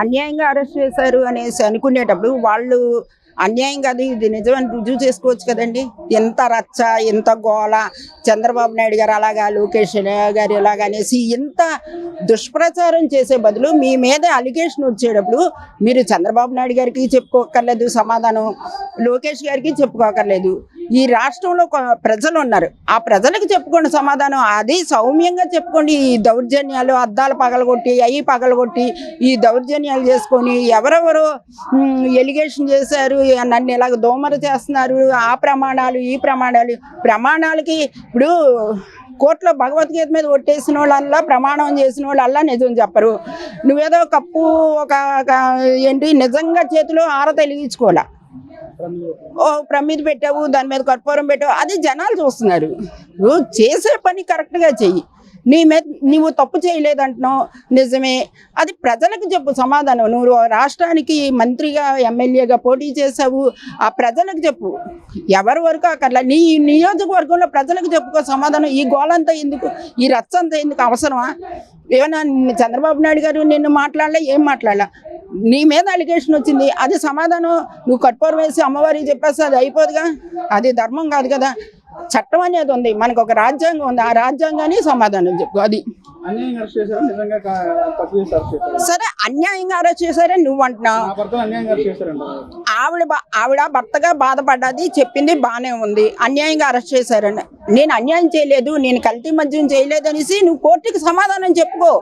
అన్యాయంగా అరెస్ట్ చేశారు అనేసి అనుకునేటప్పుడు వాళ్ళు అన్యాయం కాదు, ఇది నిజమని రుజువు చేసుకోవచ్చు కదండి. ఎంత రచ్చ, ఎంత గోల, చంద్రబాబు నాయుడు గారు అలాగా, లోకేష్ గారు ఇలాగా అనేసి ఇంత దుష్ప్రచారం చేసే బదులు మీ మీద అలిగేషన్ వచ్చేటప్పుడు మీరు చంద్రబాబు నాయుడు గారికి చెప్పుకోకర్లేదు సమాధానం, లోకేష్ గారికి చెప్పుకోకర్లేదు. ఈ రాష్ట్రంలో ప్రజలు ఉన్నారు, ఆ ప్రజలకు చెప్పుకోండి సమాధానం. అది సౌమ్యంగా చెప్పుకోండి. ఈ దౌర్జన్యాలు, అద్దాలు పగలగొట్టి అవి పగలగొట్టి ఈ దౌర్జన్యాలు చేసుకొని ఎవరెవరో ఎలిగేషన్ చేశారు, నన్ను ఇలాగ దోమర చేస్తున్నారు, ఆ ప్రమాణాలు ఈ ప్రమాణాలకి ఇప్పుడు కోర్టులో భగవద్గీత మీద ఒట్టేసిన వాళ్ళల్లా ప్రమాణం చేసిన వాళ్ళల్లా నిజం చెప్పరు. నువ్వేదో కప్పు ఒక ఏంటి నిజంగా చేతిలో ఆరతెలిగించుకోవాలా, ఓ ప్రమిద పెట్టావు, దాని మీద కర్పూరం పెట్టావు, అది జనాలు చూస్తున్నారు. నువ్వు చేసే పని కరెక్ట్గా చెయ్యి. నువ్వు తప్పు చేయలేదంటున్నావు, నిజమే, అది ప్రజలకు చెప్పు సమాధానం. నువ్వు రాష్ట్రానికి మంత్రిగా ఎమ్మెల్యేగా పోటీ చేసావు, ఆ ప్రజలకు చెప్పు. ఎవరి వరకు అక్కర్లా, నీ నియోజకవర్గంలో ప్రజలకు చెప్పుకో సమాధానం. ఈ గోలంతా ఎందుకు, ఈ రచ్చ అంతా ఎందుకు, అవసరమా? ఏమన్నా చంద్రబాబు నాయుడు గారు నిన్ను మాట్లాడలే, ఏం మాట్లాడలే, నీ మీద అలిగేషన్ వచ్చింది, అది సమాధానం నువ్వు కట్పూరం వేసి అమ్మవారికి చెప్పేస్తే అది అయిపోదుగా. అది ధర్మం కాదు కదా. చట్టం అనేది ఉంది, మనకు ఒక రాజ్యాంగం ఉంది, ఆ రాజ్యాంగాన్ని సమాధానం చెప్పు. అది సరే, అన్యాయంగా అరెస్ట్ చేశారని నువ్వు అంటున్నావు. ఆవిడ భర్తగా బాధపడ్డది, చెప్పింది బాగానే ఉంది. అన్యాయంగా అరెస్ట్ చేశారని, నేను అన్యాయం చేయలేదు, నేను కల్తీ మద్యం చేయలేదు అనేసి నువ్వు కోర్టుకి సమాధానం చెప్పుకో.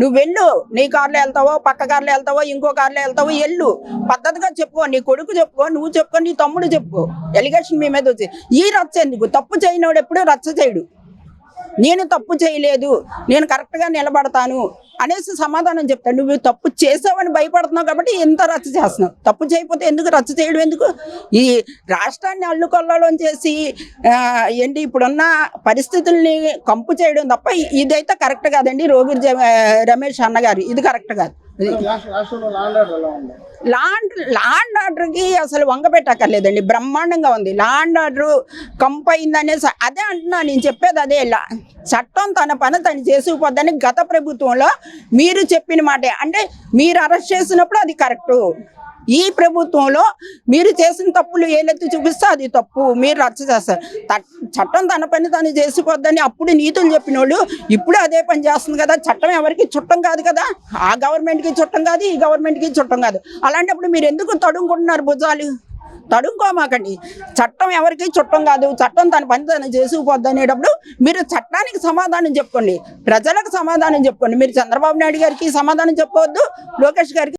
నువ్వు వెళ్ళు, నీ కార్లో వెళ్తావో, పక్క కార్లో వెళ్తావో, ఇంకో కార్లో వెళ్తావో, వెళ్ళు, పద్ధతిగా చెప్పుకో. నీ కొడుకు చెప్పుకో, నువ్వు చెప్పుకో, నీ తమ్ముడు చెప్పుకో. ఎలిగేషన్ మీ మీద వచ్చి ఈ రచ్చ ఎందుకు? తప్పు చేయనోడు ఎప్పుడు రచ్చ చేయడు. నేను తప్పు చేయలేదు, నేను కరెక్ట్గా నిలబడతాను అనేసి సమాధానం చెప్తాను. నువ్వు తప్పు చేసావని భయపడుతున్నావు కాబట్టి ఎంత రచ్చ చేస్తున్నావు. తప్పు చేయకపోతే ఎందుకు రచ్చ చేయడం ఎందుకు? ఈ రాష్ట్రాన్ని అల్లుకొల్లలో చేసి ఏంటి ఇప్పుడున్న పరిస్థితుల్ని కంపు చేయడం తప్ప ఇదైతే కరెక్ట్ కాదండి. రోగిరి రమేష్ అన్నగారు, ఇది కరెక్ట్ కాదు. లాండ్ ఆర్డర్కి అసలు వంగపెట్టక్కర్లేదండి, బ్రహ్మాండంగా ఉంది. లాండ్ ఆర్డర్ కంపు అయిందనేసి అదే అంటున్నా, నేను చెప్పేది అదే. చట్టం తన పని తను చేసుకుపోద్దని గత ప్రభుత్వంలో మీరు చెప్పిన మాటే. అంటే మీరు అరెస్ట్ చేసినప్పుడు అది కరెక్టు, ఈ ప్రభుత్వంలో మీరు చేసిన తప్పులు ఏలెత్తి చూపిస్తే అది తప్పు, మీరు రచ్చ చేస్తారు. చట్టం తన పని తను చేసిపోద్దని అప్పుడు నీతులు చెప్పిన వాళ్ళు ఇప్పుడు అదే పని చేస్తుంది కదా. చట్టం ఎవరికి చుట్టం కాదు కదా, ఆ గవర్నమెంట్కి చుట్టం కాదు, ఈ గవర్నమెంట్కి చుట్టం కాదు. అలాంటప్పుడు మీరు ఎందుకు తడుముకుంటున్నారు భుజాలు? తడుముకోమాకండి. చట్టం ఎవరికి చుట్టం కాదు, చట్టం తన పని తను చేసుకుపోద్ది అనేటప్పుడు మీరు చట్టానికి సమాధానం చెప్పుకోండి, ప్రజలకు సమాధానం చెప్పుకోండి. మీరు చంద్రబాబు నాయుడు గారికి సమాధానం చెప్పవద్దు, లోకేష్ గారికి